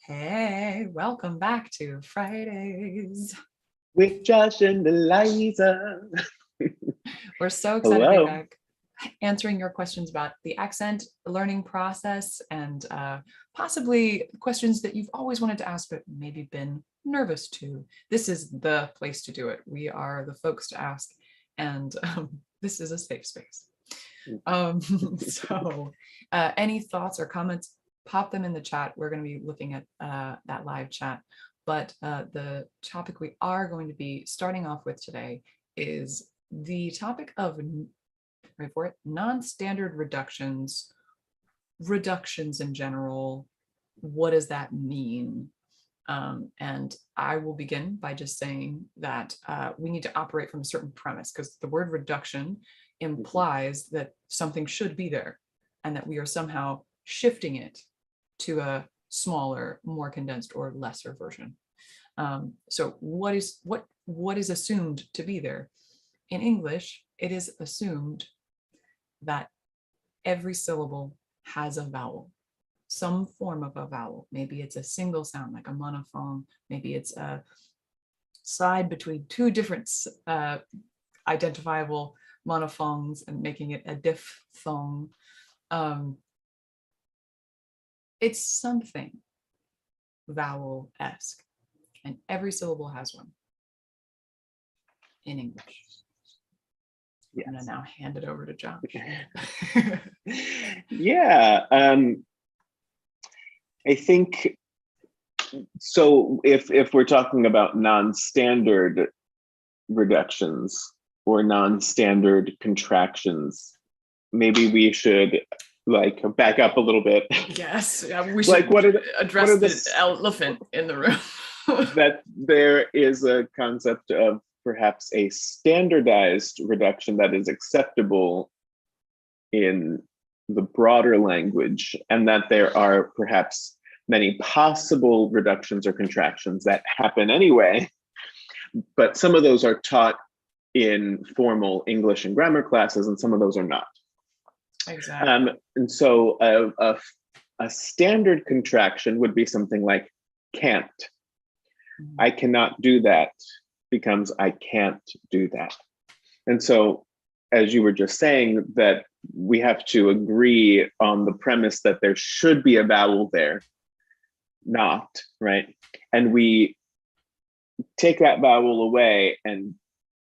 Hey, welcome back to Fridays. With Josh and Eliza. We're so excited to be Hello. back answering your questions about the accent learning process and possibly questions that you've always wanted to ask but maybe been nervous to. This is the place to do it. We are the folks to ask, and this is a safe space. Any thoughts or comments, pop them in the chat. We're going to be looking at that live chat. But the topic we are going to be starting off with today is the topic of, wait for it, non-standard reductions, reductions in general. What does that mean? And I will begin by just saying that we need to operate from a certain premise, because the word reduction implies that something should be there and that we are somehow shifting it to a smaller, more condensed or lesser version. So what is assumed to be there? In English, it is assumed that every syllable has a vowel, some form of a vowel. Maybe it's a single sound like a monophone. Maybe it's a slide between two different identifiable monophones and making it a diphthong. It's something vowel-esque, and every syllable has one in English. Yes. I'm gonna now hand it over to John. Yeah, I think so. If we're talking about non-standard reductions or non-standard contractions, maybe we should back up a little bit. Yes, we should address the elephant in the room. That there is a concept of perhaps a standardized reduction that is acceptable in the broader language, and that there are perhaps many possible reductions or contractions that happen anyway, but some of those are taught in formal English and grammar classes, and some of those are not. Exactly. And so a standard contraction would be something like can't. Mm-hmm. I cannot do that becomes I can't do that. And so, as you were just saying, that we have to agree on the premise that there should be a vowel there, not, right? And we take that vowel away and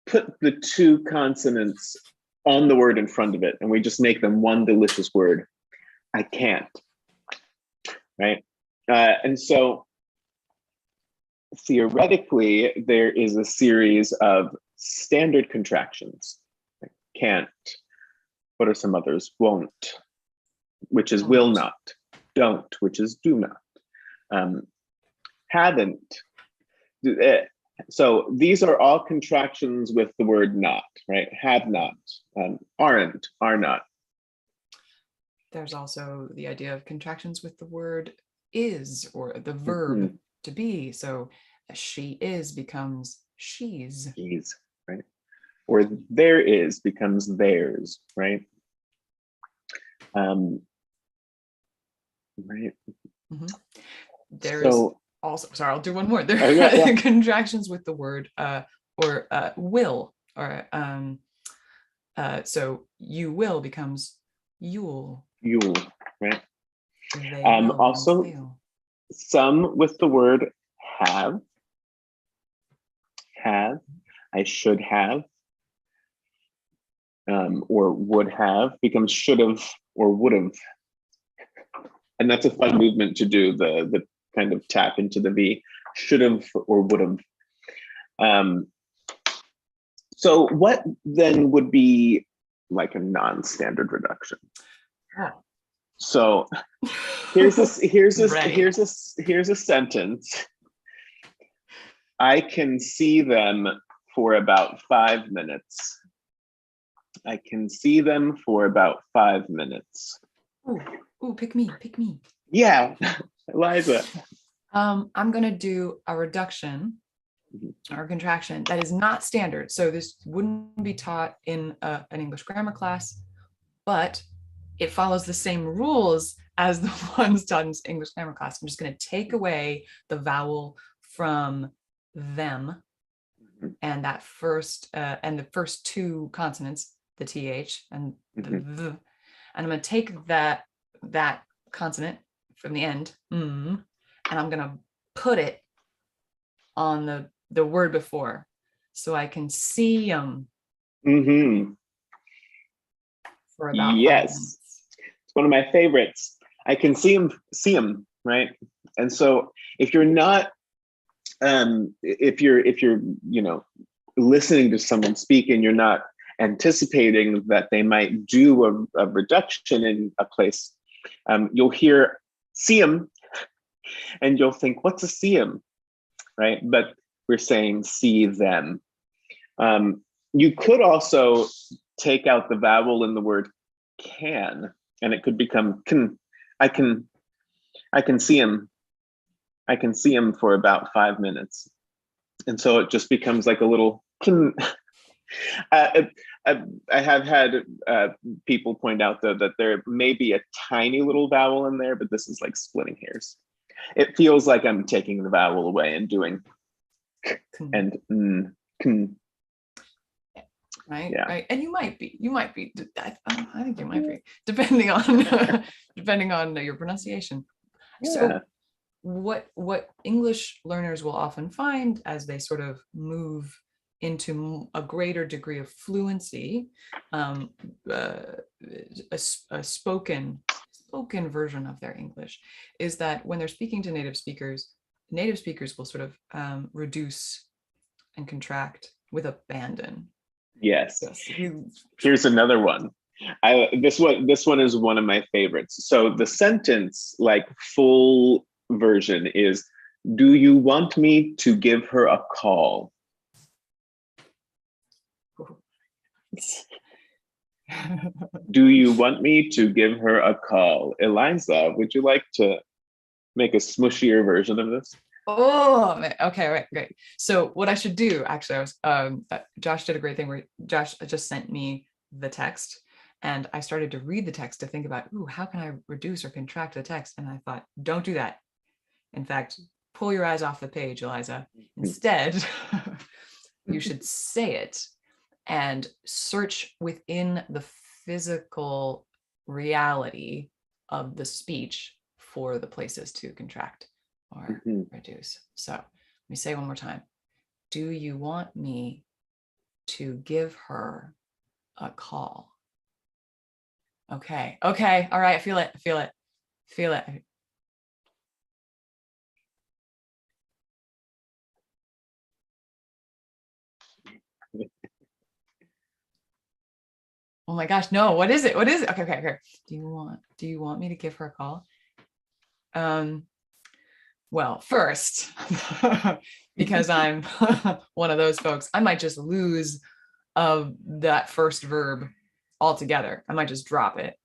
put the two consonants on the word in front of it, and we just make them one delicious word. I can't, right? And so theoretically, there is a series of standard contractions. Like can't. What are some others? Won't, which is will not. Don't, which is do not. Haven't. So these are all contractions with the word not, right? Have not, aren't, are not. There's also the idea of contractions with the word is, or the verb to be. So she is becomes she's. She's, right? Or there is becomes theirs, right? Right. Mm-hmm. There's also, sorry, I'll do one more. There are contractions with the word or will, or so you will becomes you'll. You'll, right? Also, some with the word have, I should have, or would have becomes should have or would have. And that's a fun movement to do, the kind of tap into the V, should have or would have. So what then would be like a non-standard reduction? Oh. So here's a sentence. I can see them for about 5 minutes. I can see them for about 5 minutes. Ooh, pick me. Yeah, Eliza. I'm gonna do a reduction or a contraction that is not standard. So this wouldn't be taught in an English grammar class, but it follows the same rules as the ones taught in English grammar class. I'm just going to take away the vowel from them and that first and the first two consonants, the th and the v, and I'm going to take that consonant from the end, and I'm going to put it on the word before, so I can see them for about 5 Yes, minutes. it's one of my favorites. I can see them, right? And so if you're not, if you're listening to someone speak and you're not anticipating that they might do a reduction in a place, you'll hear "seem" and you'll think, what's a "seem," right? But we're saying "see them." You could also take out the vowel in the word "can," and it could become "can." I can see him. I can see him for about 5 minutes, and so it just becomes like a little "can." I have had people point out, though, that there may be a tiny little vowel in there, but this is like splitting hairs. It feels like I'm taking the vowel away and doing and right, yeah. right. And you might be I think you might be, depending on your pronunciation. Yeah. So what English learners will often find as they sort of move into a greater degree of fluency, a spoken version of their English, is that when they're speaking to native speakers will sort of reduce and contract with abandon. Yes. Here's another one. This one is one of my favorites. So the sentence, like full version, is, "Do you want me to give her a call?" Do you want me to give her a call? Eliza, would you like to make a smushier version of this? Oh, okay, right, great. So what I should do, actually, I was Josh did a great thing where Josh just sent me the text, and I started to read the text to think about, ooh, how can I reduce or contract the text? And I thought, don't do that. In fact, pull your eyes off the page, Eliza. Instead, you should say it and search within the physical reality of the speech for the places to contract or reduce. So let me say one more time. Do you want me to give her a call? Okay. All right. Feel it. Oh my gosh, no, what is it? Okay. Do you want me to give her a call? Well, first, because I'm one of those folks, I might just lose that first verb altogether. I might just drop it.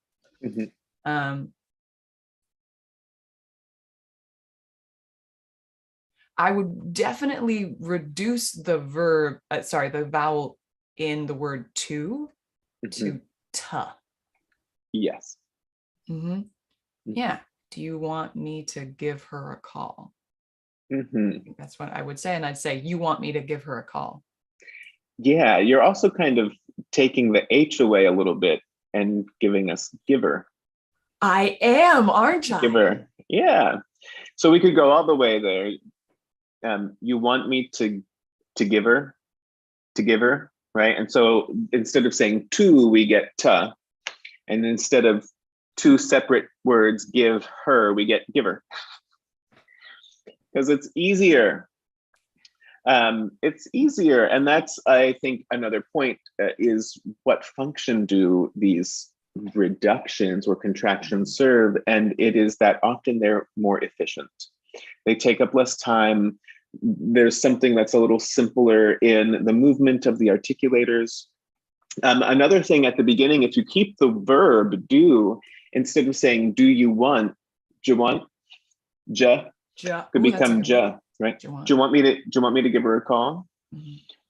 I would definitely reduce the verb, the vowel in the word to ta. Yes. Yeah. Do you want me to give her a call? I think that's what I would say. And I'd say, you want me to give her a call. Yeah, you're also kind of taking the H away a little bit and giving us giver. I am, aren't I? Giver. Yeah. So we could go all the way there. You want me to give her, right? And so instead of saying to, we get ta. And instead of two separate words, give her, we get giver. Because it's easier. It's easier. And that's, I think, another point is what function do these reductions or contractions serve? And it is that often they're more efficient. They take up less time. There's something that's a little simpler in the movement of the articulators. Another thing at the beginning, if you keep the verb do, instead of saying do you want, ja, could become ja, right? Do you want me to give her a call?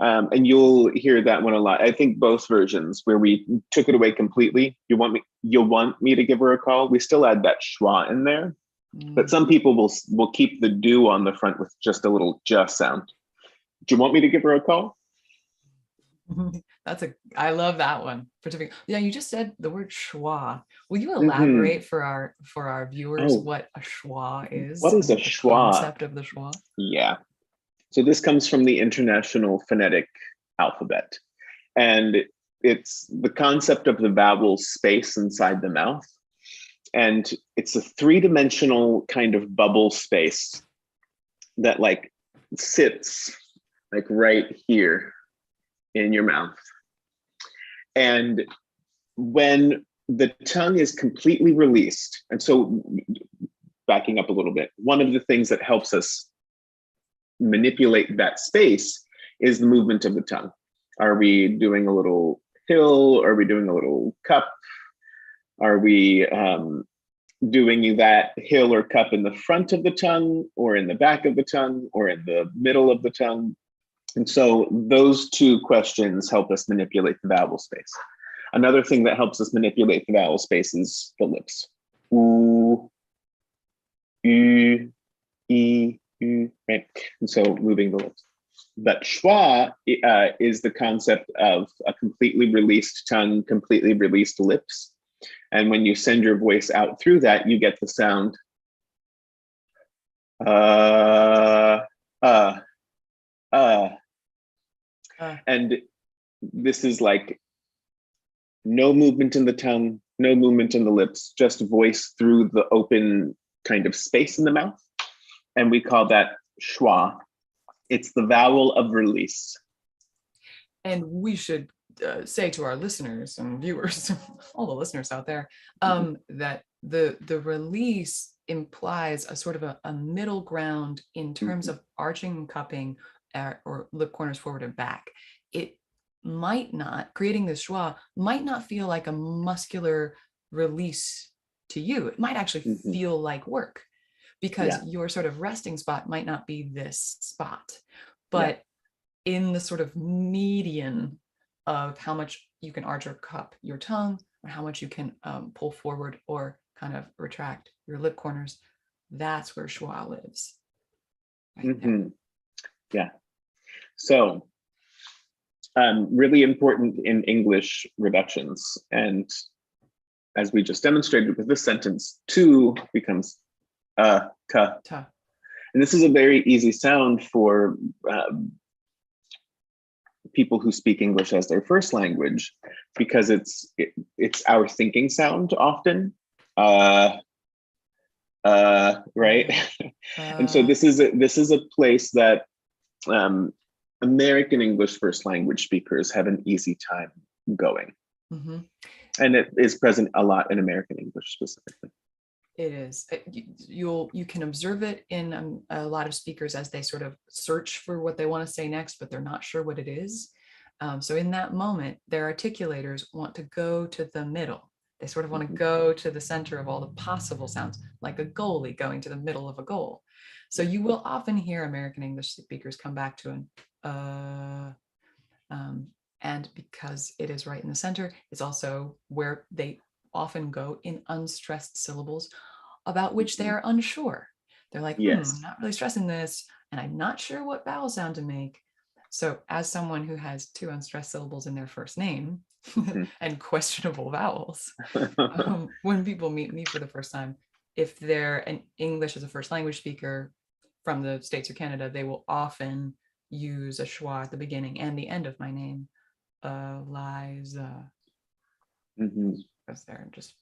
And you'll hear that one a lot. I think both versions where we took it away completely. You'll want me to give her a call. We still add that schwa in there, but some people will keep the do on the front with just a little just sound. Do you want me to give her a call? I love that one. Yeah, you just said the word schwa. Will you elaborate for our viewers what a schwa is? What is a the schwa? Concept of the schwa? Yeah. So this comes from the International Phonetic Alphabet. And it's the concept of the vowel space inside the mouth. And it's a three-dimensional kind of bubble space that like sits like right here in your mouth. And when the tongue is completely released, and so backing up a little bit, one of the things that helps us manipulate that space is the movement of the tongue. Are we doing a little hill? Are we doing a little cup? Are we doing that hill or cup in the front of the tongue, or in the back of the tongue, or in the middle of the tongue? And so those two questions help us manipulate the vowel space. Another thing that helps us manipulate the vowel space is the lips. Oo, u, e, u, right? And so moving the lips. But schwa is the concept of a completely released tongue, completely released lips. And when you send your voice out through that, you get the sound and this is like no movement in the tongue, no movement in the lips, just voice through the open kind of space in the mouth. And we call that schwa. It's the vowel of release. And we should say to our listeners and viewers, all the listeners out there, that the release implies a sort of a middle ground in terms of arching and cupping or lip corners forward and back. It might not, creating this schwa might not feel like a muscular release to you. It might actually feel like work, because your sort of resting spot might not be this spot, but in the sort of median of how much you can arch or cup your tongue, or how much you can pull forward or kind of retract your lip corners, that's where schwa lives. Right Yeah. So really important in English reductions. And as we just demonstrated with this sentence, to becomes ta. And this is a very easy sound for people who speak English as their first language, because it's our thinking sound often. Right? And so this is a place that American English first language speakers have an easy time going. And it is present a lot in American English specifically. It is. You can observe it in a lot of speakers as they sort of search for what they want to say next, but they're not sure what it is. So in that moment, their articulators want to go to the middle. They sort of want to go to the center of all the possible sounds, like a goalie going to the middle of a goal. So you will often hear American English speakers come back to an and because it is right in the center, it's also where they often go in unstressed syllables about which they are unsure. They're like, I'm not really stressing this, and I'm not sure what vowel sound to make. So as someone who has two unstressed syllables in their first name and questionable vowels, when people meet me for the first time, if they're an English as a first language speaker from the States or Canada, they will often use a schwa at the beginning and the end of my name. Eliza. Goes there and just,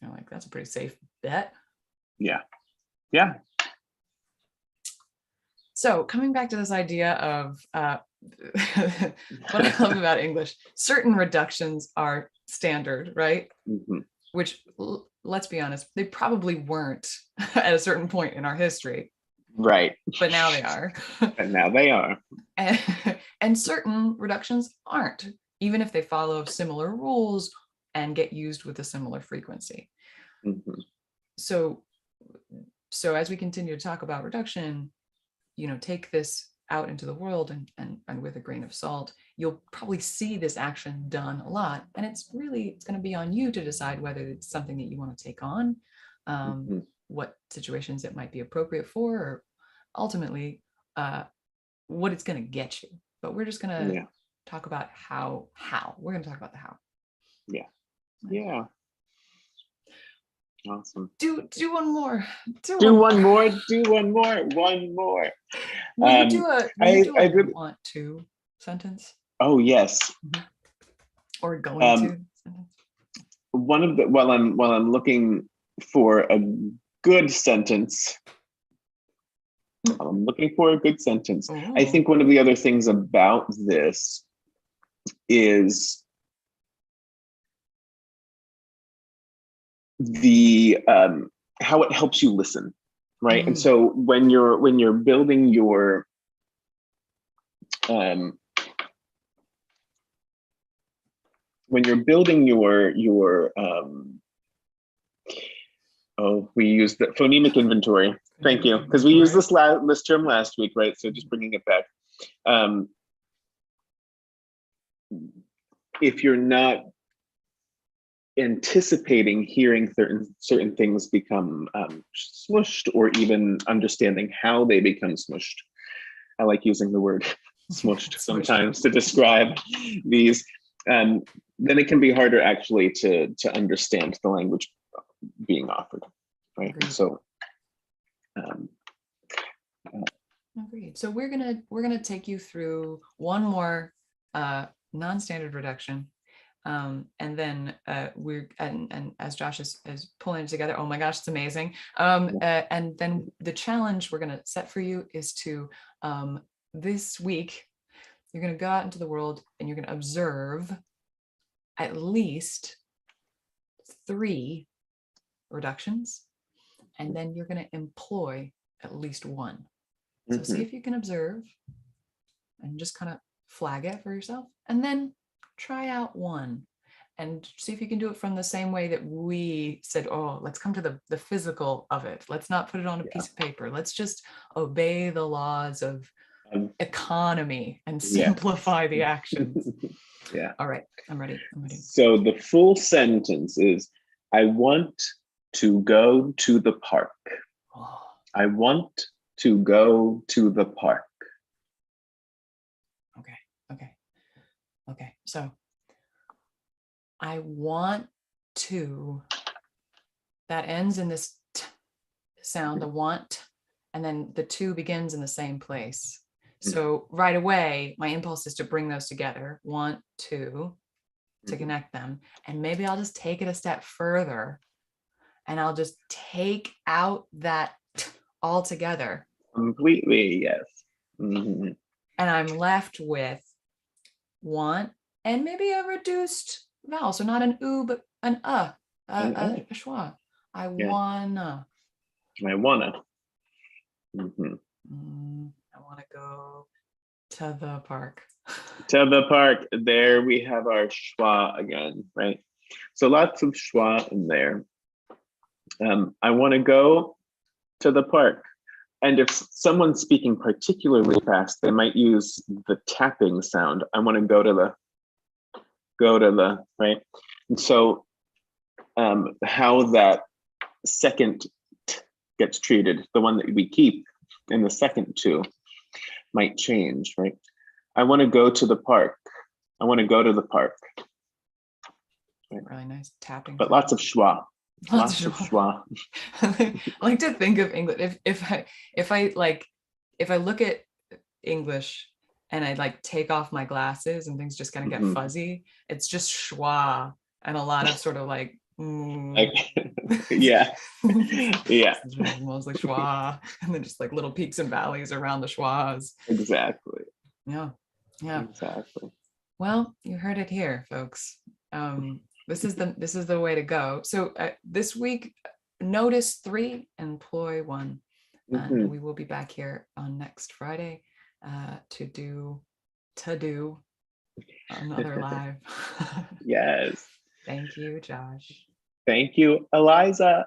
like, that's a pretty safe bet. Yeah. So coming back to this idea of what I love about English, certain reductions are standard, right? Which, let's be honest, they probably weren't at a certain point in our history. Right. But now they are. And now they are. And certain reductions aren't, even if they follow similar rules and get used with a similar frequency. So as we continue to talk about reduction, take this out into the world and with a grain of salt, you'll probably see this action done a lot. And it's going to be on you to decide whether it's something that you want to take on, what situations it might be appropriate for, or ultimately what it's going to get you. But we're just going to talk about how. We're going to talk about the how. Yeah. Yeah. Awesome. Do one more. Do one more. Do one more. One more. Will you do a want to sentence? Oh yes. Or going to sentence? One of the while I'm looking for a good sentence. I'm looking for a good sentence. Ooh. I think one of the other things about this is the how it helps you listen, right? And so when you're building your we use the phonemic inventory. Thank you, because we used this term last week, right? So just bringing it back. If you're not anticipating hearing certain things become smushed, or even understanding how they become smushed. I like using the word smushed sometimes to describe these. Then it can be harder actually to understand the language being offered, right? Agreed. So agreed. So we're gonna take you through one more non-standard reduction. And then and as Josh is pulling it together, oh my gosh, it's amazing. And then the challenge we're going to set for you is to this week, you're going to go out into the world and you're going to observe at least 3 reductions, and then you're going to employ at least 1. So see if you can observe and just kind of flag it for yourself, and then try out 1 and see if you can do it from the same way that we said, oh, let's come to the physical of it. Let's not put it on a piece of paper. Let's just obey the laws of economy and simplify the actions. Yeah. All right, I'm ready. So the full sentence is, I want to go to the park. Oh. I want to go to the park. Okay. So I want to, that ends in this t sound, the want, and then the to begins in the same place. So right away, my impulse is to bring those together, want to connect them. And maybe I'll just take it a step further and I'll just take out that t altogether. Completely, yes. And I'm left with want and maybe a reduced vowel. So not an oo, but an a schwa. I wanna. I wanna. I want to go to the park. To the park. There we have our schwa again, right? So lots of schwa in there. I want to go to the park. And if someone's speaking particularly fast, they might use the tapping sound. I want to go to the, right? And so how that second t gets treated, the one that we keep in the second to, might change, right? I want to go to the park. I want to go to the park. Right. Really nice tapping. But lots of schwa. Lots of schwa. I like to think of English. If I look at English and I like take off my glasses and things just kind of get fuzzy, it's just schwa and a lot of sort of like yeah. Mostly schwa, and then just like little peaks and valleys around the schwas. Exactly. Yeah. Exactly. Well, you heard it here, folks. This is the way to go. So this week, notice 3, employ 1, and we will be back here on next Friday to do another live. Yes. Thank you, Josh. Thank you, Eliza.